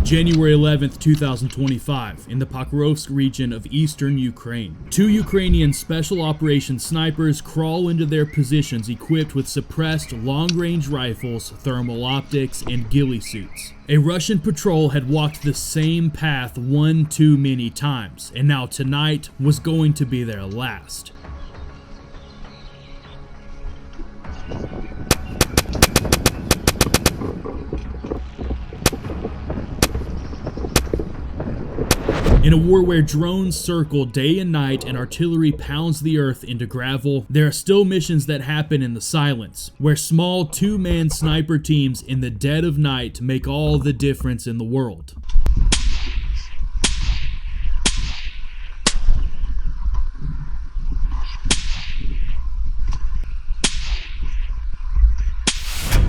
January 11th, 2025, in the Pokrovsk region of eastern Ukraine. 2 Ukrainian special operations snipers crawl into their positions equipped with suppressed long-range rifles, thermal optics, and ghillie suits. A Russian patrol had walked the same path one too many times, and now tonight was going to be their last. In a war where drones circle day and night and artillery pounds the earth into gravel, there are still missions that happen in the silence, where small 2-man sniper teams in the dead of night make all the difference in the world.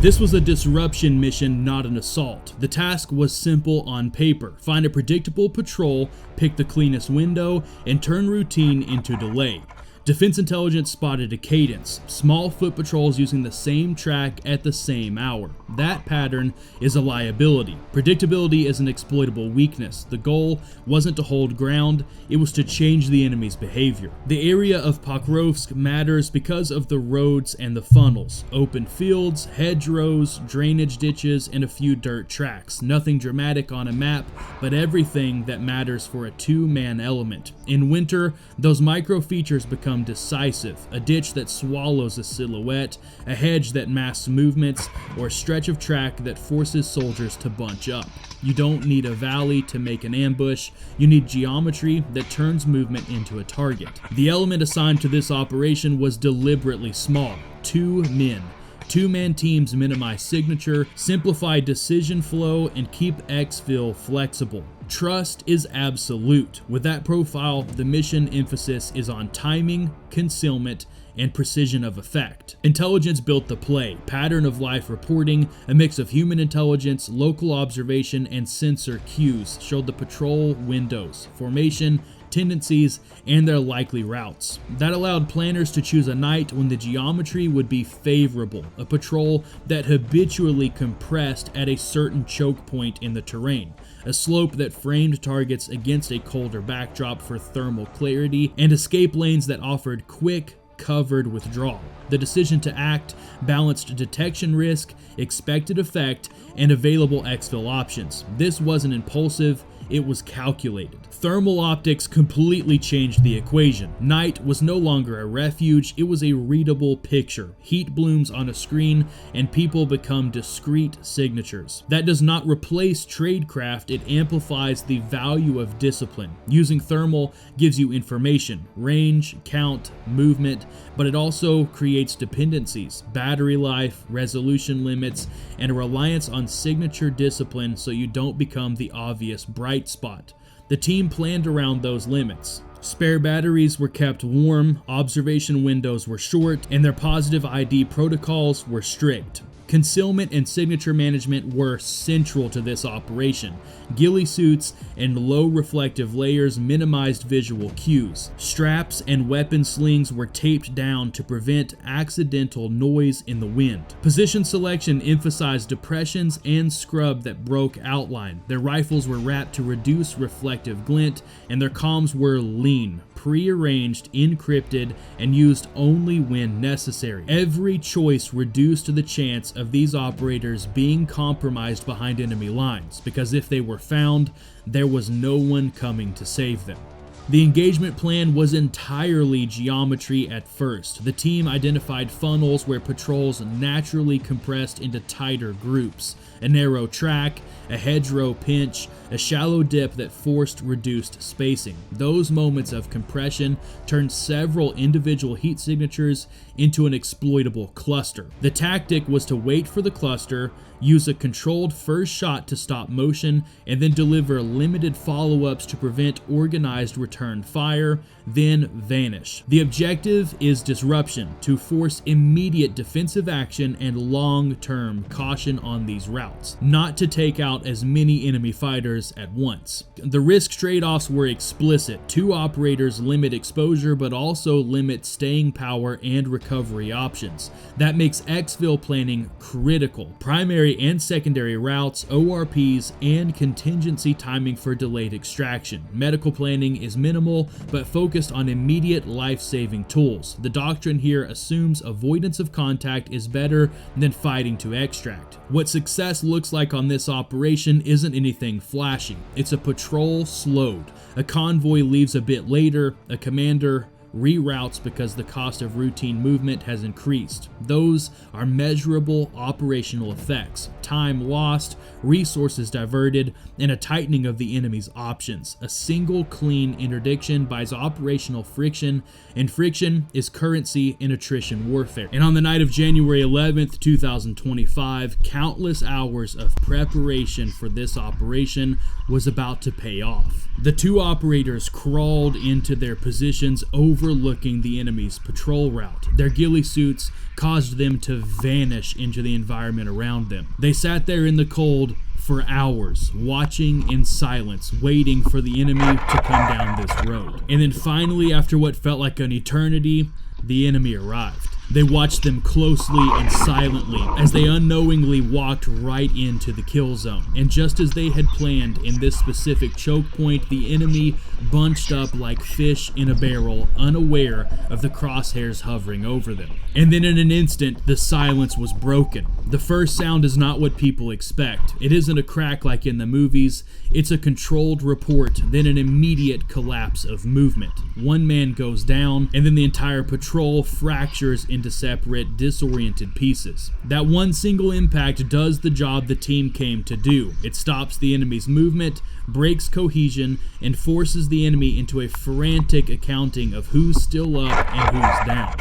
This was a disruption mission, not an assault. The task was simple on paper. Find a predictable patrol, pick the cleanest window, and turn routine into delay. Defense intelligence spotted a cadence, small foot patrols using the same track at the same hour. That pattern is a liability. Predictability is an exploitable weakness. The goal wasn't to hold ground, it was to change the enemy's behavior. The area of Pokrovsk matters because of the roads and the funnels. Open fields, hedgerows, drainage ditches, and a few dirt tracks. Nothing dramatic on a map, but everything that matters for a 2-man element. In winter, those micro features become decisive. A ditch that swallows a silhouette, a hedge that masks movements, or a stretch of track that forces soldiers to bunch up. You don't need a valley to make an ambush, you need geometry that turns movement into a target. The element assigned to this operation was deliberately small: 2 men. 2-man teams minimize signature, simplify decision flow, and keep exfil flexible. Trust is absolute. With that profile, the mission emphasis is on timing, concealment, and precision of effect. Intelligence built the play, pattern of life reporting, a mix of human intelligence, local observation, and sensor cues showed the patrol windows, formation, tendencies, and their likely routes. That allowed planners to choose a night when the geometry would be favorable, a patrol that habitually compressed at a certain choke point in the terrain, a slope that framed targets against a colder backdrop for thermal clarity, and escape lanes that offered quick, covered withdrawal. The decision to act balanced detection risk, expected effect, and available exfil options. This wasn't impulsive, it was calculated. Thermal optics completely changed the equation. Night was no longer a refuge, it was a readable picture. Heat blooms on a screen, and people become discrete signatures. That does not replace tradecraft, it amplifies the value of discipline. Using thermal gives you information, range, count, movement, but it also creates dependencies, battery life, resolution limits, and a reliance on signature discipline so you don't become the obvious bright spot. The team planned around those limits. Spare batteries were kept warm, observation windows were short, and their positive ID protocols were strict. Concealment and signature management were central to this operation. Ghillie suits and low reflective layers minimized visual cues. Straps and weapon slings were taped down to prevent accidental noise in the wind. Position selection emphasized depressions and scrub that broke outline. Their rifles were wrapped to reduce reflective glint, and their comms were lean, pre-arranged, encrypted, and used only when necessary. Every choice reduced the chance of these operators being compromised behind enemy lines, because if they were found, there was no one coming to save them. The engagement plan was entirely geometry at first. The team identified funnels where patrols naturally compressed into tighter groups. A narrow track, a hedgerow pinch, a shallow dip that forced reduced spacing. Those moments of compression turned several individual heat signatures into an exploitable cluster. The tactic was to wait for the cluster, use a controlled first shot to stop motion, and then deliver limited follow-ups to prevent organized return return fire, then vanish. The objective is disruption, to force immediate defensive action and long-term caution on these routes, not to take out as many enemy fighters at once. The risk trade-offs were explicit. 2 operators limit exposure but also limit staying power and recovery options. That makes exfil planning critical. Primary and secondary routes, ORPs, and contingency timing for delayed extraction. Medical planning is minimal but focused on immediate life-saving tools. The doctrine here assumes avoidance of contact is better than fighting to extract. What success looks like on this operation isn't anything flashy. It's a patrol slowed. A convoy leaves a bit later, a commander reroutes because the cost of routine movement has increased. Those are measurable operational effects: time lost, resources diverted, and a tightening of the enemy's options. A single clean interdiction buys operational friction, and friction is currency in attrition warfare. And on the night of January 11th, 2025, countless hours of preparation for this operation was about to pay off. The 2 operators crawled into their positions overlooking the enemy's patrol route. Their ghillie suits caused them to vanish into the environment around them. They sat there in the cold for hours, watching in silence, waiting for the enemy to come down this road. And then finally, after what felt like an eternity, the enemy arrived. They watched them closely and silently as they unknowingly walked right into the kill zone. And just as they had planned in this specific choke point, the enemy bunched up like fish in a barrel, unaware of the crosshairs hovering over them. And then in an instant, the silence was broken. The first sound is not what people expect. It isn't a crack like in the movies. It's a controlled report, then an immediate collapse of movement. One man goes down, and then the entire patrol fractures into separate, disoriented pieces. That one single impact does the job the team came to do. It stops the enemy's movement, breaks cohesion, and forces the enemy into a frantic accounting of who's still up and who's down.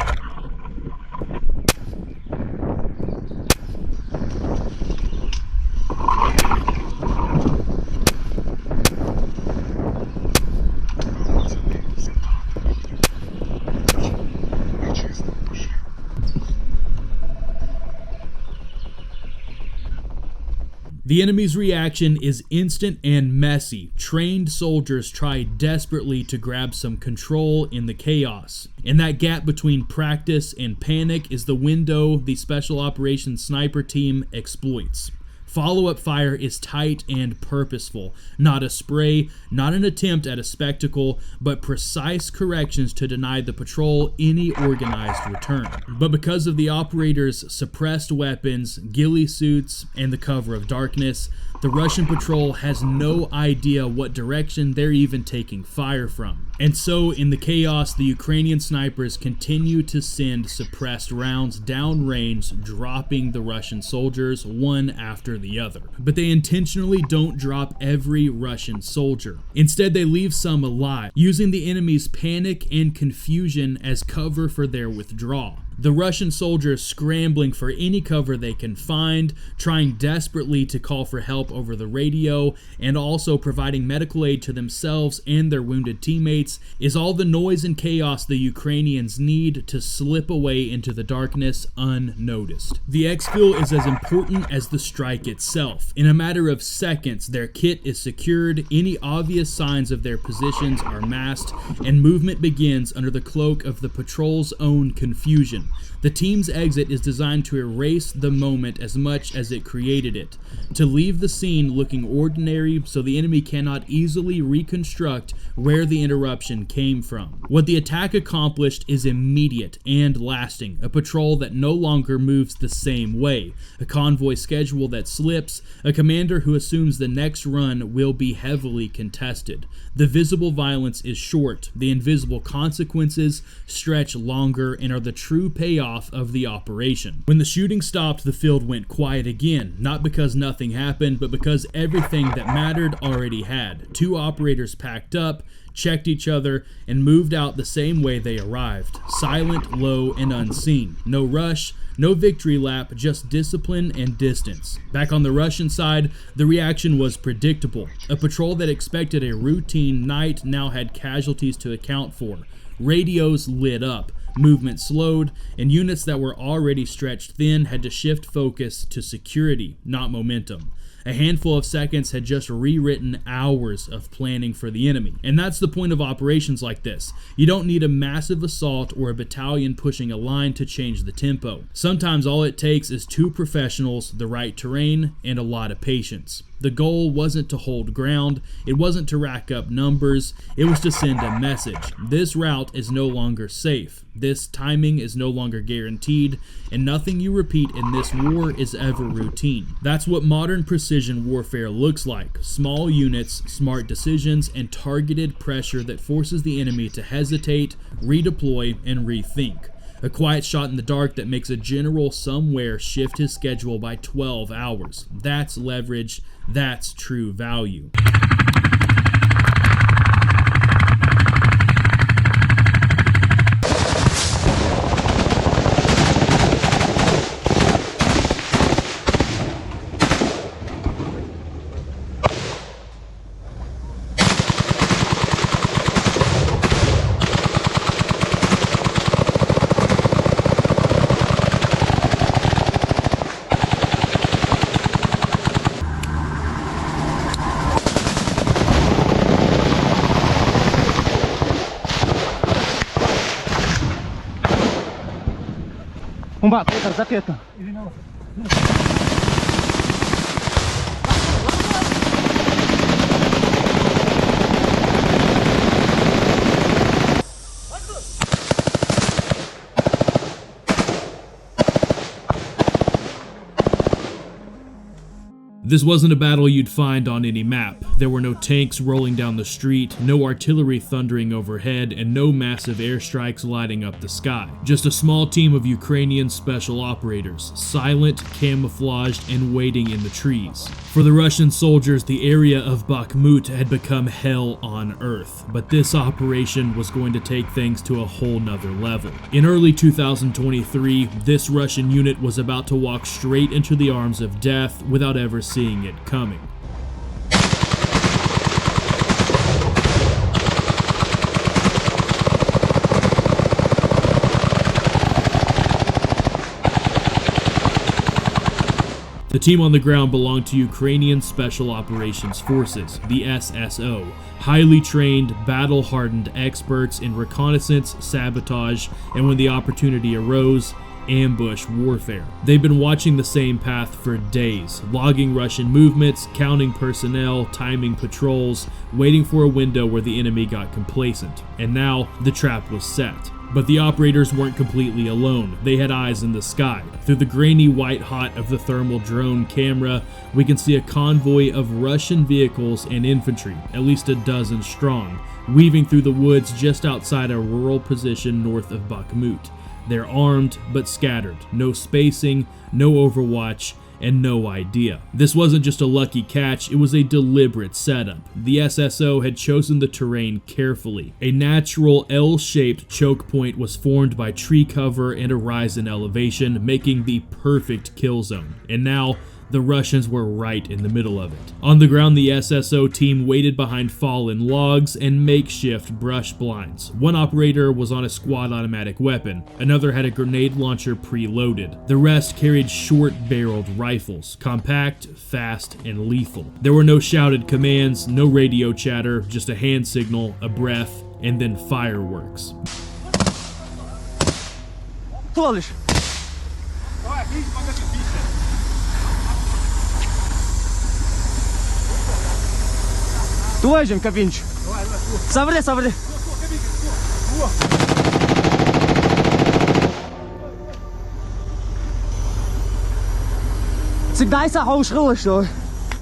The enemy's reaction is instant and messy. Trained soldiers try desperately to grab some control in the chaos. And that gap between practice and panic is the window the Special Operations Sniper Team exploits. Follow-up fire is tight and purposeful. Not a spray, not an attempt at a spectacle, but precise corrections to deny the patrol any organized return. But because of the operators' suppressed weapons, ghillie suits, and the cover of darkness, the Russian patrol has no idea what direction they're even taking fire from. And so, in the chaos, the Ukrainian snipers continue to send suppressed rounds downrange, dropping the Russian soldiers one after the other. But they intentionally don't drop every Russian soldier. Instead, they leave some alive, using the enemy's panic and confusion as cover for their withdrawal. The Russian soldiers scrambling for any cover they can find, trying desperately to call for help over the radio, and also providing medical aid to themselves and their wounded teammates, is all the noise and chaos the Ukrainians need to slip away into the darkness unnoticed. The exfil is as important as the strike itself. In a matter of seconds, their kit is secured, any obvious signs of their positions are masked, and movement begins under the cloak of the patrol's own confusion. The team's exit is designed to erase the moment as much as it created it, to leave the scene looking ordinary so the enemy cannot easily reconstruct where the interruption came from. What the attack accomplished is immediate and lasting, a patrol that no longer moves the same way, a convoy schedule that slips, a commander who assumes the next run will be heavily contested. The visible violence is short, the invisible consequences stretch longer and are the true payoff of the operation. When the shooting stopped, the field went quiet again, not because nothing happened, but because everything that mattered already had. Two operators packed up, checked each other, and moved out the same way they arrived. Silent, low, and unseen. No rush, no victory lap, just discipline and distance. Back on the Russian side, the reaction was predictable. A patrol that expected a routine night now had casualties to account for. Radios lit up, movement slowed, and units that were already stretched thin had to shift focus to security, not momentum. A handful of seconds had just rewritten hours of planning for the enemy. And that's the point of operations like this. You don't need a massive assault or a battalion pushing a line to change the tempo. Sometimes all it takes is two professionals, the right terrain, and a lot of patience. The goal wasn't to hold ground, it wasn't to rack up numbers, it was to send a message. This route is no longer safe. This timing is no longer guaranteed, and nothing you repeat in this war is ever routine. That's what modern precision warfare looks like. Small units, smart decisions, and targeted pressure that forces the enemy to hesitate, redeploy, and rethink. A quiet shot in the dark that makes a general somewhere shift his schedule by 12 hours. That's leverage. That's true value. Mbak, kita sakit. This wasn't a battle you'd find on any map. There were no tanks rolling down the street, no artillery thundering overhead, and no massive airstrikes lighting up the sky. Just a small team of Ukrainian special operators, silent, camouflaged, and waiting in the trees. For the Russian soldiers, the area of Bakhmut had become hell on earth, but this operation was going to take things to a whole nother level. In early 2023, this Russian unit was about to walk straight into the arms of death without ever seeing it coming. The team on the ground belonged to Ukrainian Special Operations Forces, the SSO, highly trained, battle-hardened experts in reconnaissance, sabotage, and when the opportunity arose, ambush warfare. They've been watching the same path for days, logging Russian movements, counting personnel, timing patrols, waiting for a window where the enemy got complacent. And now, the trap was set. But the operators weren't completely alone. They had eyes in the sky. Through the grainy white hot of the thermal drone camera, we can see a convoy of Russian vehicles and infantry, at least a dozen strong, weaving through the woods just outside a rural position north of Bakhmut. They're armed, but scattered. No spacing, no overwatch, and no idea. This wasn't just a lucky catch, it was a deliberate setup. The SSO had chosen the terrain carefully. A natural L-shaped choke point was formed by tree cover and a rise in elevation, making the perfect kill zone. And now, the Russians were right in the middle of it. On the ground, the SSO team waited behind fallen logs and makeshift brush blinds. One operator was on a squad automatic weapon, another had a grenade launcher preloaded. The rest carried short-barreled rifles, compact, fast, and lethal. There were no shouted commands, no radio chatter, just a hand signal, a breath, and then fireworks. Давай, Жень, кабинчик. Саври, саври. Всегда есть охоушило, что?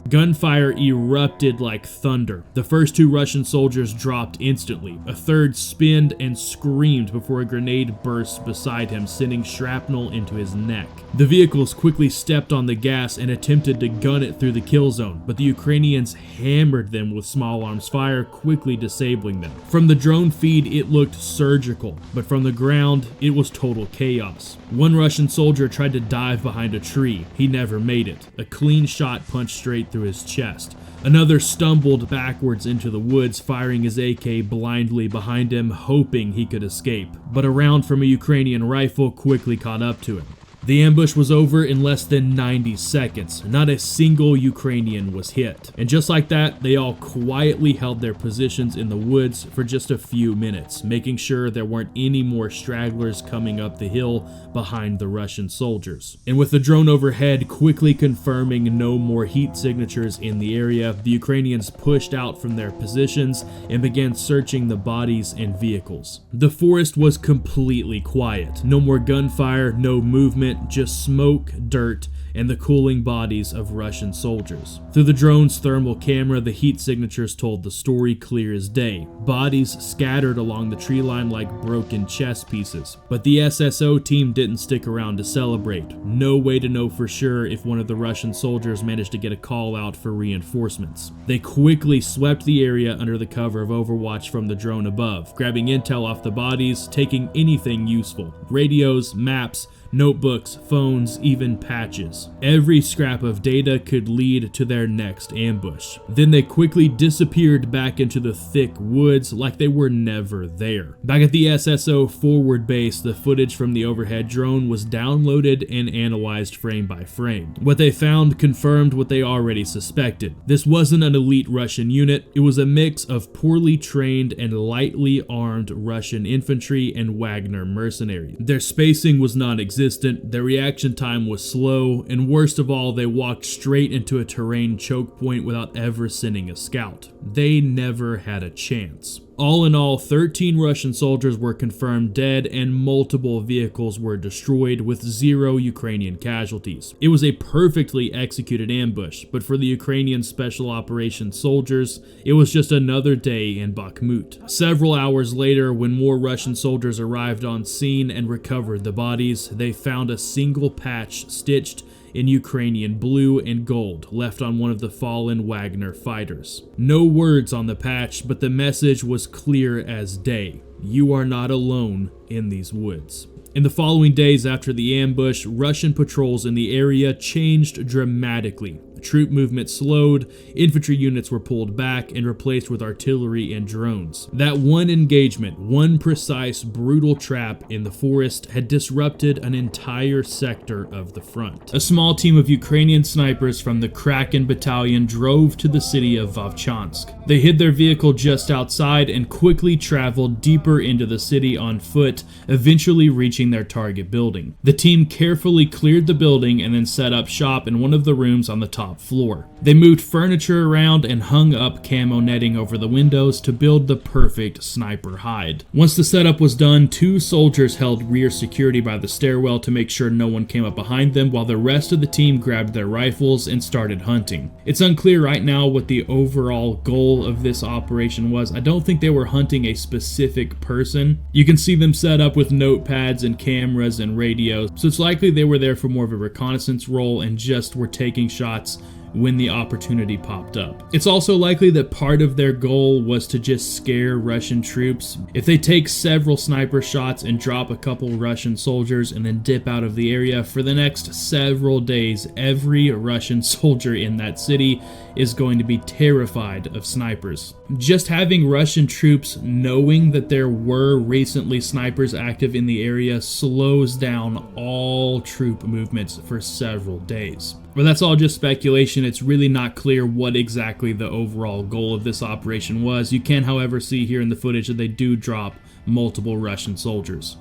Gunfire erupted like thunder. The first 2 Russian soldiers dropped instantly. A third spinned and screamed before a grenade burst beside him, sending shrapnel into his neck. The vehicles quickly stepped on the gas and attempted to gun it through the kill zone, but the Ukrainians hammered them with small arms fire, quickly disabling them. From the drone feed, it looked surgical, but from the ground, it was total chaos. One Russian soldier tried to dive behind a tree. He never made it. A clean shot punched straight through his chest. Another stumbled backwards into the woods, firing his AK blindly behind him, hoping he could escape. But a round from a Ukrainian rifle quickly caught up to him. The ambush was over in less than 90 seconds. Not a single Ukrainian was hit. And just like that, they all quietly held their positions in the woods for just a few minutes, making sure there weren't any more stragglers coming up the hill behind the Russian soldiers. And with the drone overhead quickly confirming no more heat signatures in the area, the Ukrainians pushed out from their positions and began searching the bodies and vehicles. The forest was completely quiet. No more gunfire, no movement, just smoke, dirt, and the cooling bodies of Russian soldiers. Through the drone's thermal camera, the heat signatures told the story clear as day. Bodies scattered along the tree line like broken chess pieces. But the SSO team didn't stick around to celebrate. No way to know for sure if one of the Russian soldiers managed to get a call out for reinforcements. They quickly swept the area under the cover of overwatch from the drone above, grabbing intel off the bodies, taking anything useful. Radios, maps, notebooks, phones, even patches. Every scrap of data could lead to their next ambush. Then they quickly disappeared back into the thick woods like they were never there. Back at the SSO forward base, the footage from the overhead drone was downloaded and analyzed frame by frame. What they found confirmed what they already suspected. This wasn't an elite Russian unit, it was a mix of poorly trained and lightly armed Russian infantry and Wagner mercenaries. Their spacing was non-existent, their reaction time was slow, and worst of all, they walked straight into a terrain choke point without ever sending a scout. They never had a chance. All in all, 13 Russian soldiers were confirmed dead and multiple vehicles were destroyed with 0 Ukrainian casualties. It was a perfectly executed ambush, but for the Ukrainian Special Operations soldiers, it was just another day in Bakhmut. Several hours later, when more Russian soldiers arrived on scene and recovered the bodies, they found a single patch stitched in Ukrainian blue and gold left on one of the fallen Wagner fighters. No words on the patch, but the message was clear as day. You are not alone in these woods. In the following days after the ambush, Russian patrols in the area changed dramatically. Troop movement slowed, infantry units were pulled back and replaced with artillery and drones. That one engagement, one precise, brutal trap in the forest had disrupted an entire sector of the front. A small team of Ukrainian snipers from the Kraken battalion drove to the city of Vovchansk. They hid their vehicle just outside and quickly traveled deeper into the city on foot, eventually reaching their target building. The team carefully cleared the building and then set up shop in one of the rooms on the top floor. They moved furniture around and hung up camo netting over the windows to build the perfect sniper hide. Once the setup was done, 2 soldiers held rear security by the stairwell to make sure no one came up behind them, while the rest of the team grabbed their rifles and started hunting. It's unclear right now what the overall goal of this operation was. I don't think they were hunting a specific person. You can see them set up with notepads and cameras and radios, so it's likely they were there for more of a reconnaissance role and just were taking shots when the opportunity popped up. It's also likely that part of their goal was to just scare Russian troops. If they take several sniper shots and drop a couple Russian soldiers and then dip out of the area, for the next several days, every Russian soldier in that city is going to be terrified of snipers. Just having Russian troops knowing that there were recently snipers active in the area slows down all troop movements for several days. But that's all just speculation. It's really not clear what exactly the overall goal of this operation was. You can, however, see here in the footage that they do drop multiple Russian soldiers.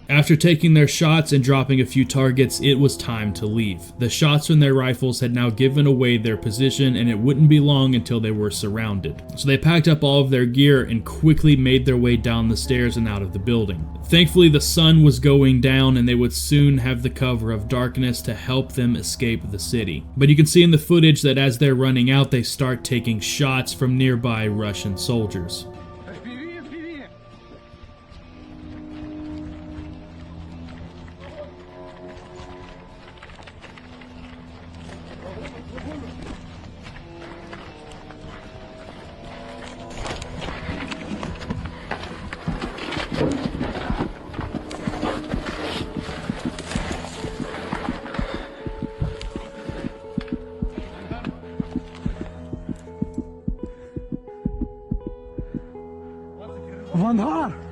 After taking their shots and dropping a few targets, it was time to leave. The shots from their rifles had now given away their position, and it wouldn't be long until they were surrounded. So they packed up all of their gear and quickly made their way down the stairs and out of the building. Thankfully, the sun was going down and they would soon have the cover of darkness to help them escape the city. But you can see in the footage that as they're running out, they start taking shots from nearby Russian soldiers. Вангар!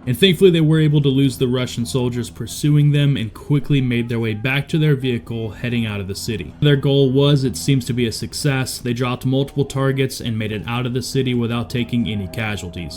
And thankfully they were able to lose the Russian soldiers pursuing them and quickly made their way back to their vehicle heading out of the city. Their goal was, it seems to be a success. They dropped multiple targets and made it out of the city without taking any casualties.